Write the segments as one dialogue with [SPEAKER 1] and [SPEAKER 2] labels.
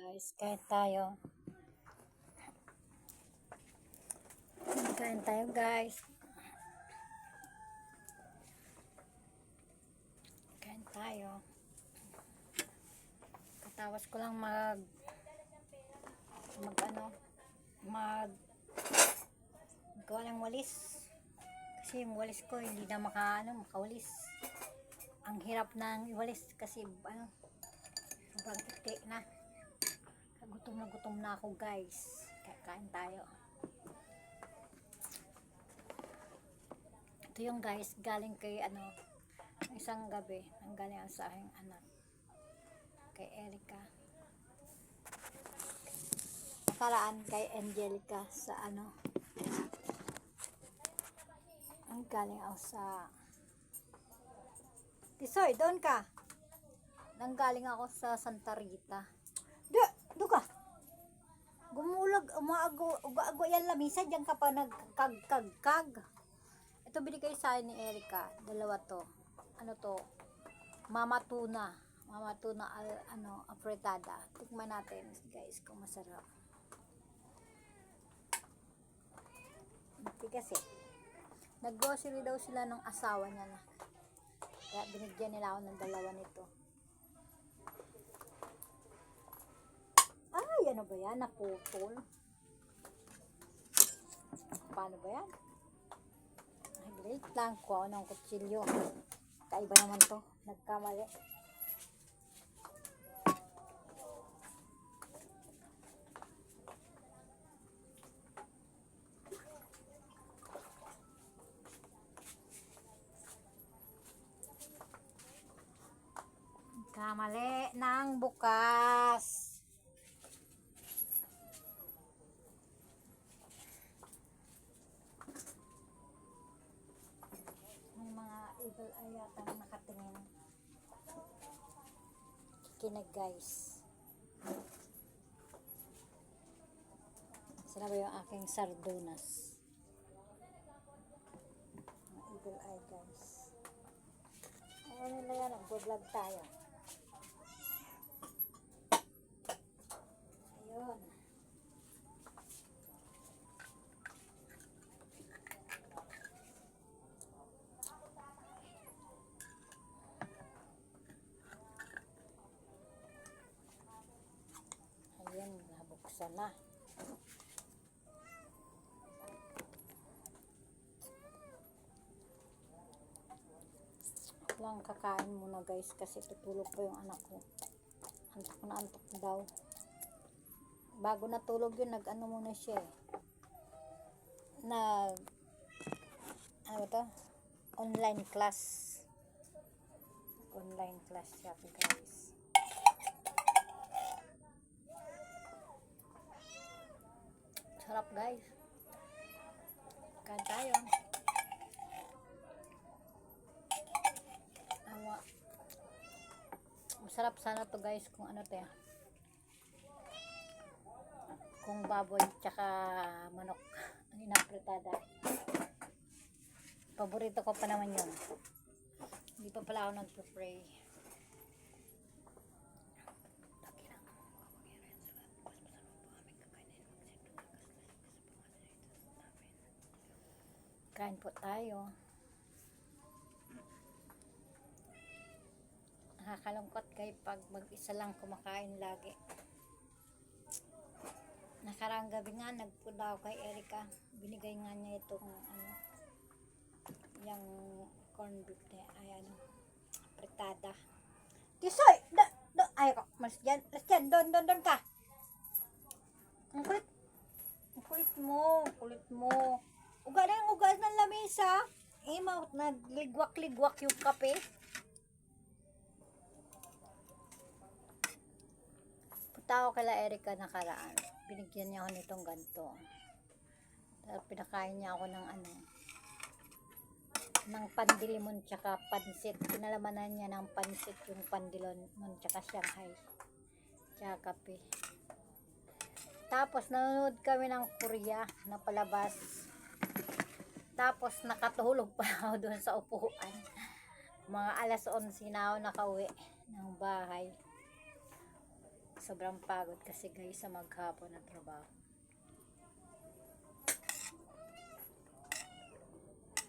[SPEAKER 1] Guys, kain tayo. Kain tayo guys. Kain tayo. Katawas ko lang mag gawa ng walis. Kasi yung walis ko hindi na makawalis. Ang hirap nang iwalis kasi sobrang ikli na. Gutom na ako guys. Kain tayo. Ito yung guys, galing kay isang gabi, ang galing sa aking anak. Kay Erica. Nakaraan kay Angelica sa ang galing ako sa Tisoy, doon ka. Nanggaling ako sa Santa Rita. Doon ka. Gumulag, uga yan lamisa, diyan ka pa nagkag-kag-kag. Ito binigay sa akin ni Erica, dalawa to. Ano to? Mama tuna apretada. Tikman natin, guys, kung masarap. Hindi kasi nag-grocery daw sila ng asawa niya na. Kaya binigyan nila ako ng dalawa nito. Ay, ano ba yan? Napupol. Paano ba yan? Ay, great lang. Kuha ako ng kutsilyo. Kaiba naman to. Nagkamali. Kamali ng bukas. May mga evil eye yata nakatingin. Kikinig guys. Sila ba yung aking sardunas? Mga evil eye guys. Ayaw nila yan. Nag-vlog tayo. Ayun. Ayan, nabuksan na. Lang kakain muna guys kasi tutulog pa yung anak ko. Antok na daw. Bago natulog yun, muna siya eh. Online class siya guys. Sarap guys. Kain tayo. Masarap sana to guys kung kung baboy tsaka manok ang inapretada. Paborito ko pa naman yun. Hindi pa pala ako nagpa-pray. Kain po tayo. Nakakalungkot kayo pag mag-isa lang kumakain lagi. Nakaraang gabi nga nagpunta ako kay Erica. Binigay nga niya itong yung corn beef na apretada. Tisoy! Ay ko, mas dyan, doon ka. Ang kulit mo. Uga na yung ugas ng lamesa. Nagligwak-ligwak yung kape. Punta ako kala Erica nakaraan. Binigyan niya ako nitong ganito. Tapos pinakain niya ako ng pandilimon tsaka pansit. Pinalamanan niya ng pansit yung pandilimon tsaka Shanghai. Tsaka kape. Tapos nanonood kami ng Korea na palabas. Tapos nakatulog pa ako doon sa upuan. Mga alas 11 na ako nakauwi ng bahay. sobrang pagod kasi guys sa maghapon na trabaho.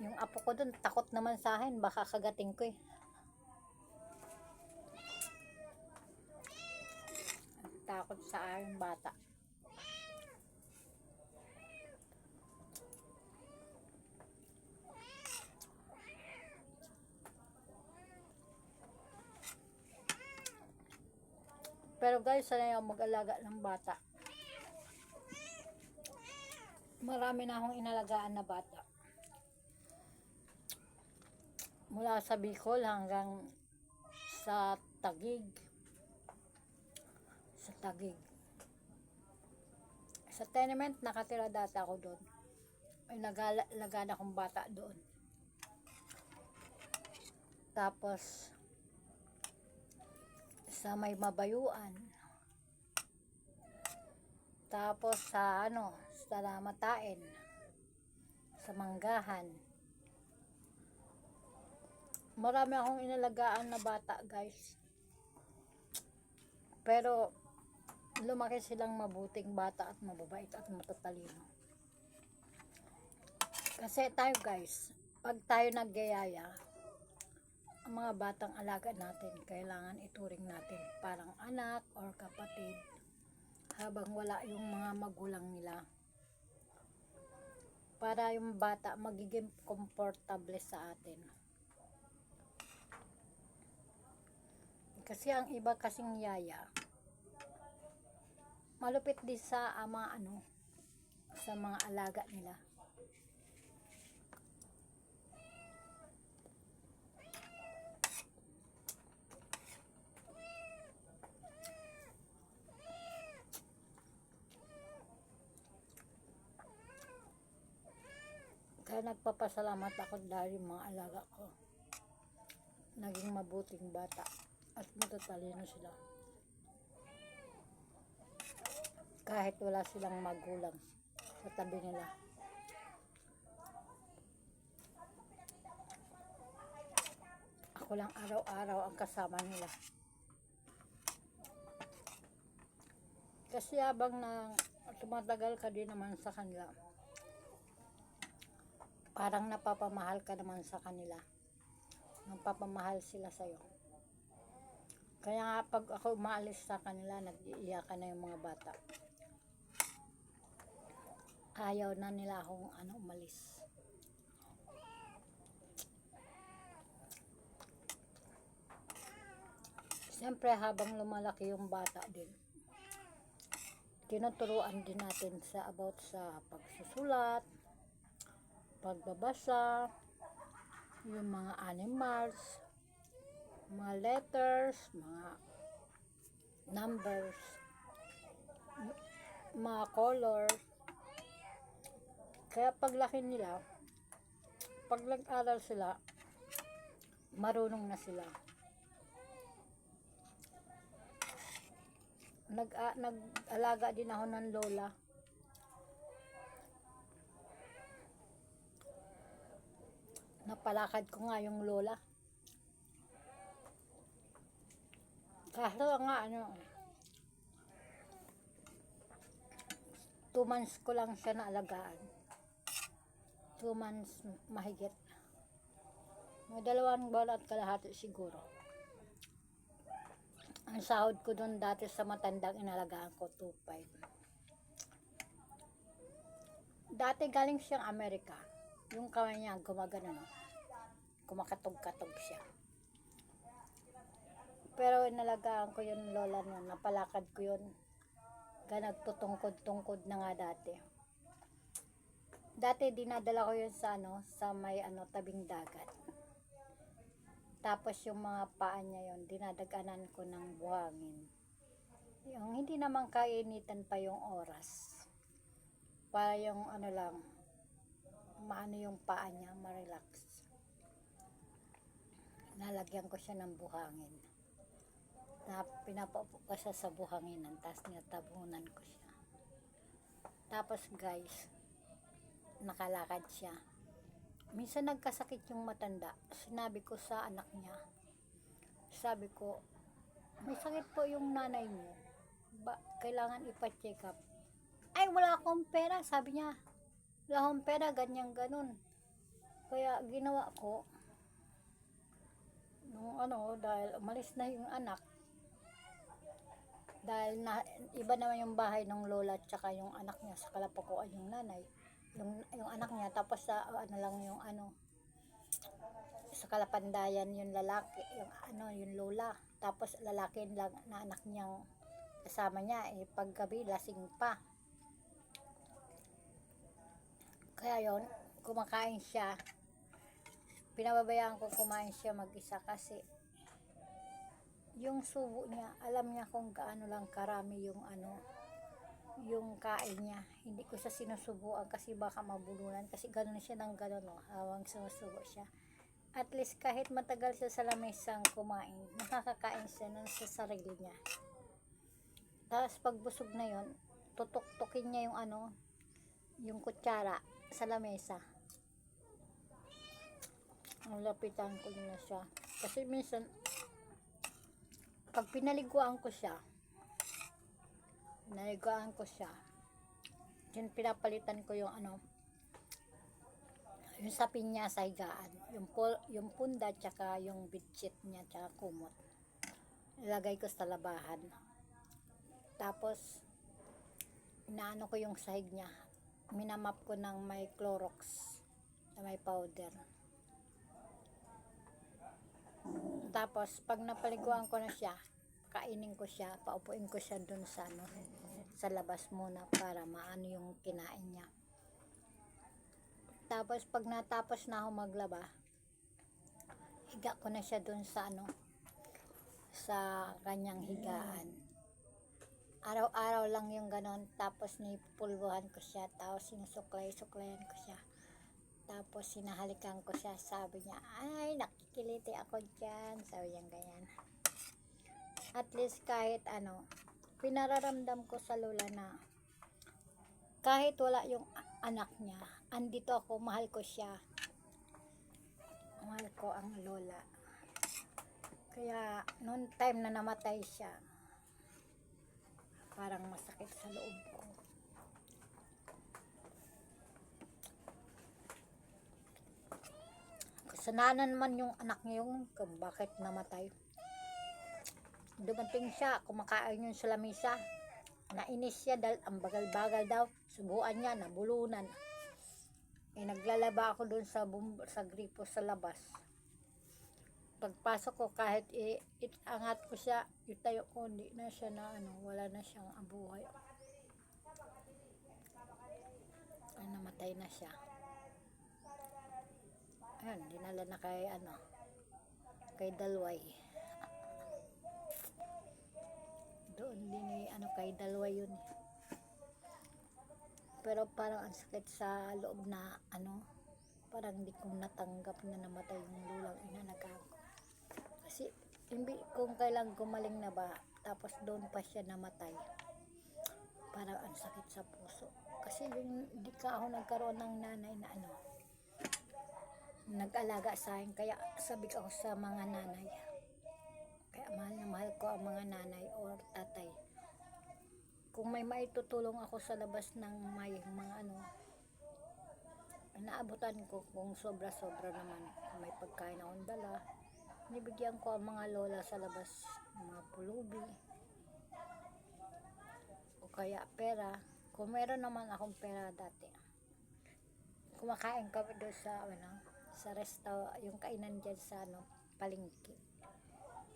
[SPEAKER 1] Yung apo ko dun, takot naman sa akin, baka kagating ko eh. Takot sa aking bata. Pero guys, sanay ako mag-alaga ng bata. Marami na akong inalagaan na bata. Mula sa Bicol hanggang sa Taguig. Sa Taguig. Sa tenement, nakatira data ako doon. May nagalagaan akong bata doon. Tapos, sa may Mabayuan. Tapos sa sa Matain. Sa Manggahan. Marami akong inalagaan na bata, guys. Pero lumaki silang mabuting bata at mababait at matatalino. Kasi tayo, guys, pag tayo nagyayaya, ang mga batang alaga natin, kailangan ituring natin parang anak or kapatid habang wala yung mga magulang nila. Para yung bata magiging komportable sa atin. Kasi ang iba kasing yaya, malupit din sa sa mga alaga nila. Kaya nagpapasalamat ako dahil mga alaga ko naging mabuting bata at matatalino sila. Kahit wala silang magulang sa tabi nila. Ako lang araw-araw ang kasama nila. Kasi habang tumatagal ka din naman sa kanila, parang napapamahal ka naman sa kanila. Napapamahal sila sa'yo. Kaya nga pag ako umaalis sa kanila, nag-iiyakan na yung mga bata. Ayaw na nila akong umalis. Siyempre habang lumalaki yung bata din, tinuturuan din natin about sa pagsusulat, pagbabasa, yung mga animals, mga letters, mga numbers, mga color. Kaya paglaki nila, pag nag-aral sila, marunong na sila. Nag-alaga din ako ng lola. Napalakad ko nga yung lola. Kaso nga 2 months ko lang siya naalagaan. 2 months mahigit. May 2 buwan at kalahati siguro. Ang sahod ko doon dati sa matandang inalagaan ko, 2.5. Dati galing siyang Amerika. Yung kamay niya gumagano, kumakatog-katog siya. Pero inalagaan ko yung lola niya, napalakad ko yun. Nagtutungkod-tungkod na nga dati. Dati dinadala ko yun sa may tabing dagat. Tapos yung mga paa niya yun, dinadaganan ko ng buhangin. Yung hindi naman kainitan pa yung oras. Para yung lang, maano yung paa niya, ma-relax. Nalagyan ko siya ng buhangin. Pinapaupo ko siya sa buhanginan, tapos nitabunan ko siya. Tapos guys, nakalakad siya. Minsan nagkasakit yung matanda. Sinabi ko sa anak niya, sabi ko, may sakit po yung nanay mo. kailangan ipa-check up. Ay, wala akong pera, sabi niya. Wala akong pera, ganyan ganon. Kaya ginawa ko, nung dahil umalis na yung anak, dahil iba naman yung bahay ng lola at saka yung anak niya, sa Kalapakuan yung nanay, yung anak niya, tapos sa lang yung sa Kalapandayan yung lalaki, yung lola, tapos lalaki lang na anak niyang kasama niya, paggabi lasing pa. Kaya yon, kumakain siya, pinababayaan ko kumain siya mag-isa kasi yung subo niya, alam niya kung gaano lang karami yung kain niya. Hindi ko siya sinusubuan kasi baka mabulunan, kasi gano'n siya ng gano'n, hawang sinusubo siya. At least kahit matagal siya sa lamesang kumain, nakakakain siya ng sa sarili niya. Tapos pag busog na yon, tutok-tukin niya yung kutsara sa lamesa. Lapitan ko na siya. Kasi minsan, pag pinaliguan ko siya, yun pinapalitan ko yung yung sapin niya sa higaan, yung punda, tsaka yung bedsheet niya, tsaka kumot. Ilagay ko sa labahan. Tapos, inaano ko yung sahig niya. Minamap ko ng may Clorox na may powder. Tapos, pag napaliguan ko na siya, kainin ko siya, paupuin ko siya dun sa labas muna para maano yung kinain niya. Tapos, pag natapos na ako maglaba, higa ko na siya dun sa kanyang higaan. Araw-araw lang yung ganon, tapos nipulbuhan ko siya, tapos sinusuklay-suklayan ko siya. Tapos sinahalikan ko siya, sabi niya, ay nakikiliti ako dyan, sabi niya ganyan. At least kahit pinararamdam ko sa lola na kahit wala yung anak niya, andito ako, mahal ko siya. Mahal ko ang lola. Kaya noon time na namatay siya, parang masakit sa loob ko. Kasalanan man yung anak niya yung kung bakit namatay. Dumating siya, kumakain yun sa lamisa. Nainis siya dahil ang bagal-bagal daw. Subuan niya, nabulunan. Naglalaba ako dun sa gripo sa labas. Pagpasok ko, kahit iangat ko siya, itayo ko, hindi na siya wala na siyang abuhay. Namatay na siya. Ayun, dinala na kay Dalway. Doon din kay Dalway yun. Pero parang ang sakit sa loob na parang hindi ko natanggap na namatay yung lulang inanagaan ko. Kasi kung kailang gumaling na ba, tapos doon pa siya namatay, parang ang sakit sa puso. Kasi yung di ka ako nagkaroon ng nanay na nag-alaga sa akin, kaya sabi ko sa mga nanay, kaya mahal na mahal ko ang mga nanay o tatay. Kung may maitutulong ako sa labas ng may mga naabutan ko, kung sobra-sobra naman, kung may pagkain akong dala, nibigyan ko ang mga lola sa labas, mga pulubi o kaya pera. Kung meron naman akong pera dati, kumakain kami doon sa yung kainan dyan sa palengke.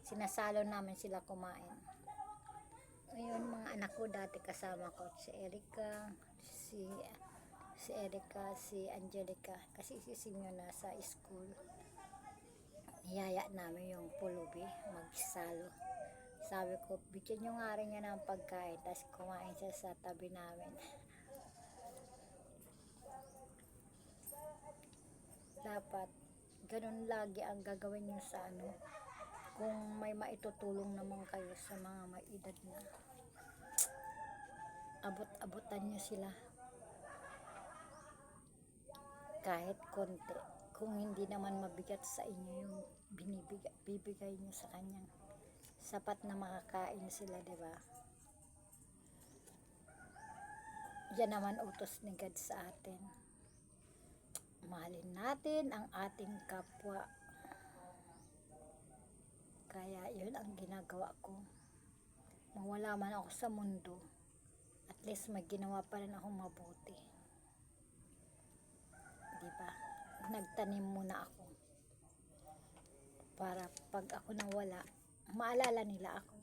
[SPEAKER 1] Sinasalo namin sila kumain. Ngayon, mga anak ko dati kasama ko, si Erica, si Angelica, kasi si Sinyo na sa school. Niyaya namin yung pulubi, magsalo. Sabi ko, bigyan nyo nga rin niya ng pagkain, tapos kumain siya sa tabi namin. Dapat ganun lagi ang gagawin nyo sa kung may maitutulong naman kayo sa mga may edad na, abot-abutan nyo sila kahit konti. Kung hindi naman mabigat sa inyo yung bibigay nyo sa kanyang, sapat na makakain sila, diba? Yan naman utos ni God sa atin. Mahalin natin ang ating kapwa. Kaya yun ang ginagawa ko. Mawala man ako sa mundo, at least may ginawa pa rin akong mabuti. Diba? Nagtanim muna ako. Para pag ako nawala, maalala nila ako.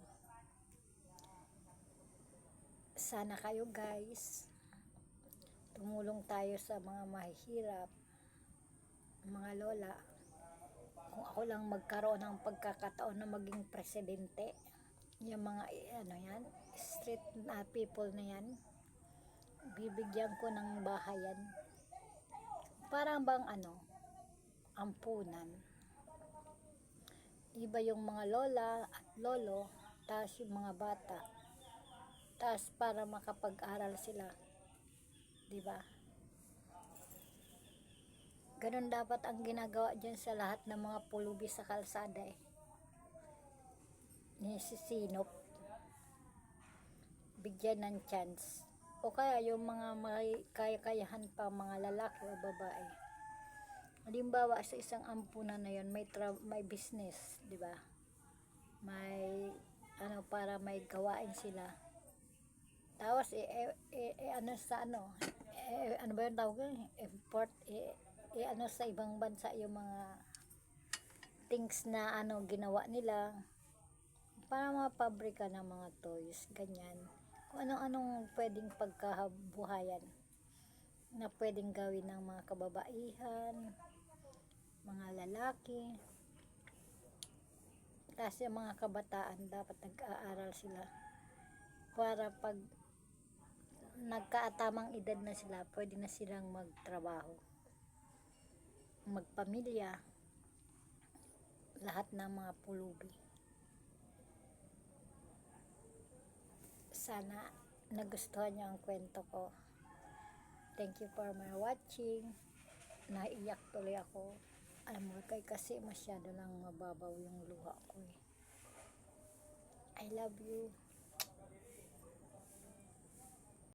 [SPEAKER 1] Sana kayo guys, tumulong tayo sa mga mahihirap, mga lola. Kung ako lang magkaroon ng pagkakataon na maging presidente, yung mga street na people na yan, bibigyan ko ng bahayan. Parang bang ampunan. Iba yung mga lola at lolo, tapos yung mga bata. Tapos para makapag-aral sila. Diba? Ganun dapat ang ginagawa dyan sa lahat ng mga pulubi sa kalsada Nisisinop. Bigyan ng chance. O kaya yung mga may kaya-kayahan pa mga lalaki o babae. Halimbawa sa isang ampunan na yun, may business, di ba? May para may gawain sila. Tapos ano ba yung tawag yun? Import sa ibang bansa yung mga things na ginawa nila para mga pabrika ng mga toys, ganyan. Kung anong pwedeng pagkabuhayan na pwedeng gawin ng mga kababaihan, mga lalaki. Kasi yung mga kabataan dapat nag-aaral sila para pag nagkaatamang edad na sila, pwede na silang magtrabaho, magpamilya, lahat ng mga pulubi. Sana nagustuhan niyo ang kwento ko. Thank you for my watching. Naiiyak tuloy ako. Alam mo kasi masyado lang mababaw yung luha ko I love you.